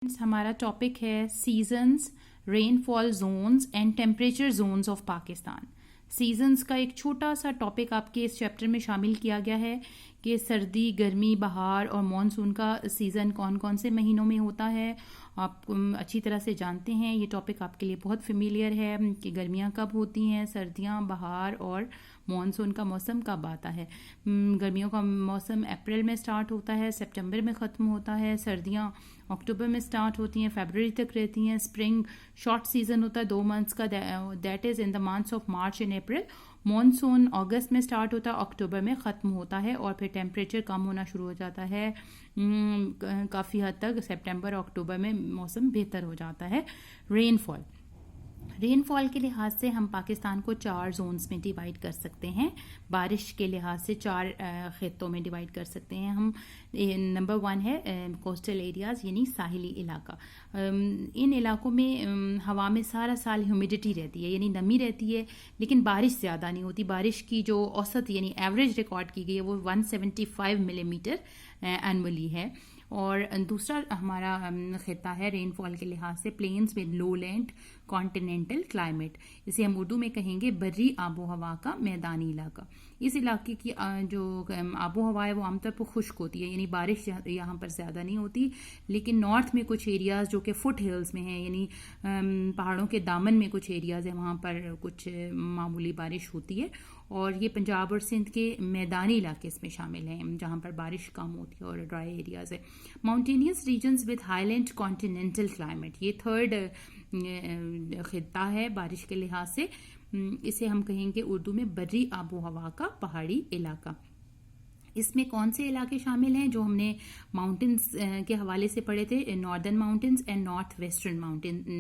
हमारा टॉपिक है seasons, rainfall zones and temperature zones of Pakistan. Seasons का एक छोटा सा टॉपिक आपके इस चैप्टर में शामिल किया गया है कि सर्दी, गर्मी, बहार और मॉनसून का सीज़न कौन कौन से महीनों में होता है। आप अच्छी तरह से जानते हैं, ये टॉपिक आपके लिए बहुत फेमिलियर है कि गर्मियाँ कब होती हैं, सर्दियाँ, बहार और मॉनसून का मौसम कब आता है। गर्मियों का मौसम अप्रैल में स्टार्ट होता है, सितंबर में ख़त्म होता है। सर्दियाँ अक्टूबर में स्टार्ट होती हैं, फरवरी तक रहती हैं। स्प्रिंग शॉर्ट सीजन होता है 2 मंथ्स का, that is in the months of March and April. Monsoon August में स्टार्ट होता है, अक्टूबर में ख़त्म होता है और फिर टेम्परेचर कम होना शुरू हो जाता है। काफ़ी हद तक सितंबर अक्टूबर में मौसम बेहतर हो जाता है। रेनफॉल के लिहाज से हम पाकिस्तान को 4 जोन्स में डिवाइड कर सकते हैं। बारिश के लिहाज से 4 खित्तों में डिवाइड कर सकते हैं हम। नंबर 1 है कोस्टल एरियाज़, यानी साहिली इलाका। इन इलाकों में हवा में सारा साल ह्यूमिडिटी रहती है, यानी नमी रहती है, लेकिन बारिश ज़्यादा नहीं होती। बारिश की जो औसत यानी एवरेज रिकॉर्ड की गई है वो 175 मिलीमीटर एनुअली है। और दूसरा हमारा खिता है रेनफॉल के लिहाज से plains with low land continental climate. इसे हम उर्दू में कहेंगे बर्री आबो हवा का मैदानी इलाका। इस इलाके की जो आबो हवा है वो आमतौर पर खुश्क होती है, यानी बारिश यहाँ पर ज़्यादा नहीं होती। लेकिन नॉर्थ में कुछ एरियाज़ जो कि फुट हिल्स में हैं, यानी पहाड़ों के दामन में कुछ एरियाज़ हैं, वहाँ पर कुछ मामूली बारिश होती है। और ये पंजाब और सिंध के मैदानी इलाके इसमें शामिल हैं जहाँ पर बारिश कम होती है और ड्राई एरियाज़ है। Mountainous regions with highland continental climate, ये थर्ड खित्ता है बारिश के लिहाज से। इसे हम कहेंगे उर्दू में बर्री आबो हवा का पहाड़ी इलाका। इसमें कौन से इलाके शामिल हैं जो हमने माउंटेन्स के हवाले से पढ़े थे? Northern mountains and north western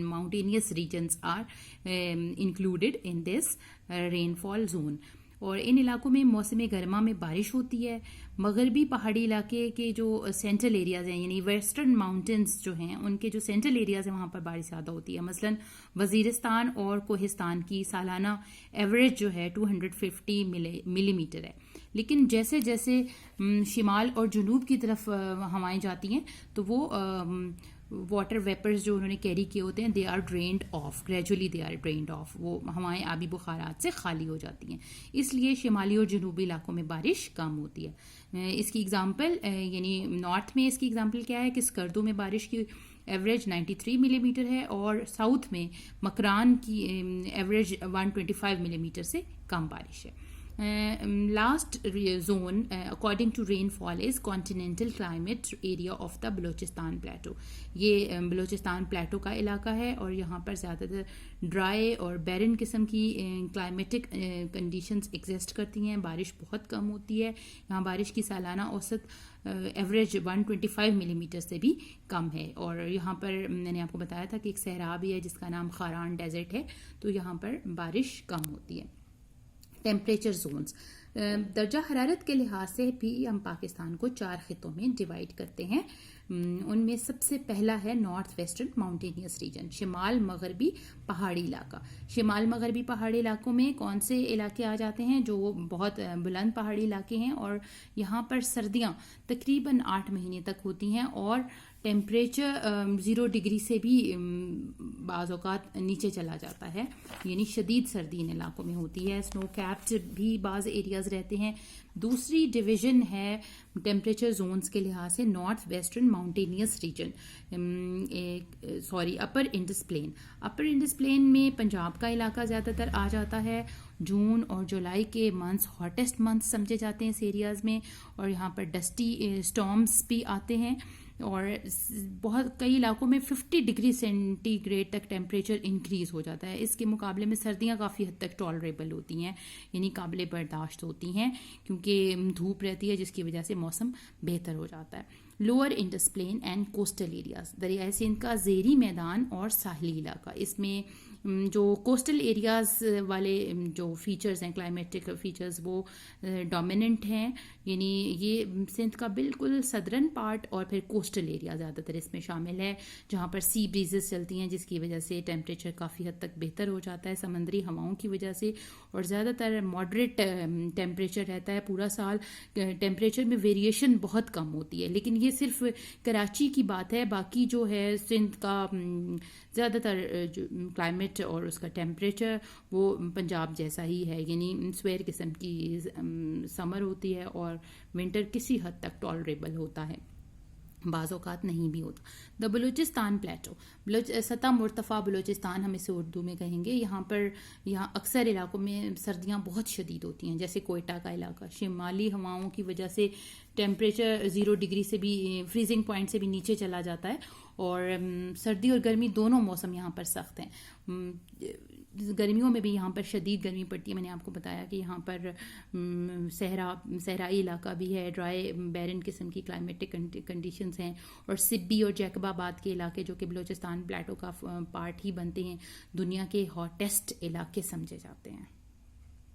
mountainous regions are included in this rainfall zone. और इन इलाकों में मौसम गर्मा में बारिश होती है। मगरबी पहाड़ी इलाके के जो सेंट्रल एरियाज़ हैं, यानी वेस्टर्न माउंटेन्स जो हैं, उनके जो सेंट्रल एरियाज़ हैं वहाँ पर बारिश ज़्यादा होती है। मसलन वज़ीरिस्तान और कोहिस्तान की सालाना एवरेज जो है 250 मिलीमीटर है। लेकिन जैसे जैसे शिमाल और जनूब की तरफ हवाएं जाती हैं तो वो वाटर वेपर्स जो उन्होंने कैरी किए होते हैं, they are drained off, gradually they are drained off. वो हवाएं आबी बुखारात से खाली हो जाती हैं, इसलिए शिमाली और जनूबी इलाकों में बारिश कम होती है। इसकी एग्जांपल यानी नॉर्थ में इसकी एग्जांपल क्या है कि स्कर्दू में बारिश की एवरेज 93 मिलीमीटर है और साउथ में मकरान की एवरेज 125 मिलीमीटर से कम बारिश है। Last zone according to rainfall is continental climate area of the Balochistan प्लेटो। ये बलोचिस्तान प्लेटो का इलाका है और यहाँ पर ज़्यादातर ड्राई और बैरन किस्म की क्लाइमेटिक कंडीशंस एग्जिस्ट करती हैं। बारिश बहुत कम होती है यहाँ। बारिश की सालाना औसत एवरेज 125 मिलीमीटर से भी कम है। और यहाँ पर मैंने आपको बताया था कि एक सहरा भी है जिसका नाम खारान डेजर्ट है, तो यहाँ पर बारिश कम होती है। टेम्परेचर जोन्स, दर्जा हरारत के लिहाज से भी हम पाकिस्तान को 4 खितों में डिवाइड करते हैं। उनमें सबसे पहला है नॉर्थ वेस्टर्न माउंटेनियस रीजन, शिमाल मगरबी पहाड़ी इलाका। शिमाल मगरबी पहाड़ी इलाकों में कौन से इलाके आ जाते हैं? जो बहुत बुलंद पहाड़ी इलाके हैं और यहाँ पर सर्दियाँ तकरीबन 8 महीने तक होती हैं और टेम्परेचर 0 डिग्री से भी बाज़ औक़ात नीचे चला जाता है, यानी शदीद सर्दी इन इलाकों में होती है। स्नो कैप्ड भी बाज़ एरियाज़ रहते हैं। दूसरी डिवीज़न है टेम्परेचर जोन्स के लिहाज से नॉर्थ वेस्टर्न माउंटेनियस रीजन, अपर इंडस प्लेन। अपर इंडस प्लेन में पंजाब का इलाका ज़्यादातर आ जाता है। जून और जुलाई के मंथ्स हॉटेस्ट मंथ्स समझे जाते हैं इस एरियाज़ में और यहाँ पर डस्टी स्टॉर्म्स भी आते हैं और बहुत कई इलाकों में 50 डिग्री सेंटीग्रेड तक टेम्परेचर इंक्रीज़ हो जाता है। इसके मुकाबले में सर्दियाँ काफ़ी हद तक टॉलरेबल होती हैं, यानी काबिल बर्दाश्त होती हैं, क्योंकि धूप रहती है जिसकी वजह से मौसम बेहतर हो जाता है। Lower Indus plain and coastal areas, दरियाई सिंध का ज़ेरी मैदान और साहली इलाका। इसमें जो कोस्टल एरियाज़ वाले जो फीचर्स हैं, क्लाइमेटिक फीचर्स, वो डोमिनेंट हैं, यानी ये सिंध का बिल्कुल सदर्न पार्ट और फिर कोस्टल एरिया ज़्यादातर इसमें शामिल है, जहाँ पर सी ब्रीजेस चलती हैं जिसकी वजह से टेम्परेचर काफ़ी हद तक बेहतर हो जाता है समंदरी हवाओं की वजह से, और ज़्यादातर मॉडरेट टेम्परेचर रहता है पूरा साल। टेम्परेचर में वेरिएशन बहुत कम होती है, लेकिन ये یہ صرف کراچی کی بات ہے، باقی جو ہے سندھ کا زیادہ تر کلائمیٹ اور اس کا ٹیمپریچر وہ پنجاب جیسا ہی ہے، یعنی سویر قسم کی سمر ہوتی ہے اور ونٹر کسی حد تک ٹالریبل ہوتا ہے، بعض اوقات نہیں بھی ہوتا۔ دا بلوچستان پلیٹو، سطح مرتفع بلوچستان ہم اسے اردو میں کہیں گے، یہاں اکثر علاقوں میں سردیاں بہت شدید ہوتی ہیں، جیسے کوئٹہ کا علاقہ، شمالی ہواؤں کی وجہ سے ٹیمپریچر 0 ڈگری سے بھی، فریزنگ پوائنٹ سے بھی نیچے چلا جاتا ہے، اور سردی اور گرمی دونوں موسم یہاں پر سخت ہیں۔ گرمیوں میں بھی یہاں پر شدید گرمی پڑتی ہے، میں نے آپ کو بتایا کہ یہاں پر صحرائی علاقہ بھی ہے، ڈرائی بیرن قسم کی کلائمیٹک کنڈیشنز ہیں، اور سبی اور جیکب آباد کے علاقے جو کہ بلوچستان پلیٹو کا پارٹ ہی بنتے ہیں، دنیا کے ہاٹیسٹ علاقے سمجھے جاتے ہیں۔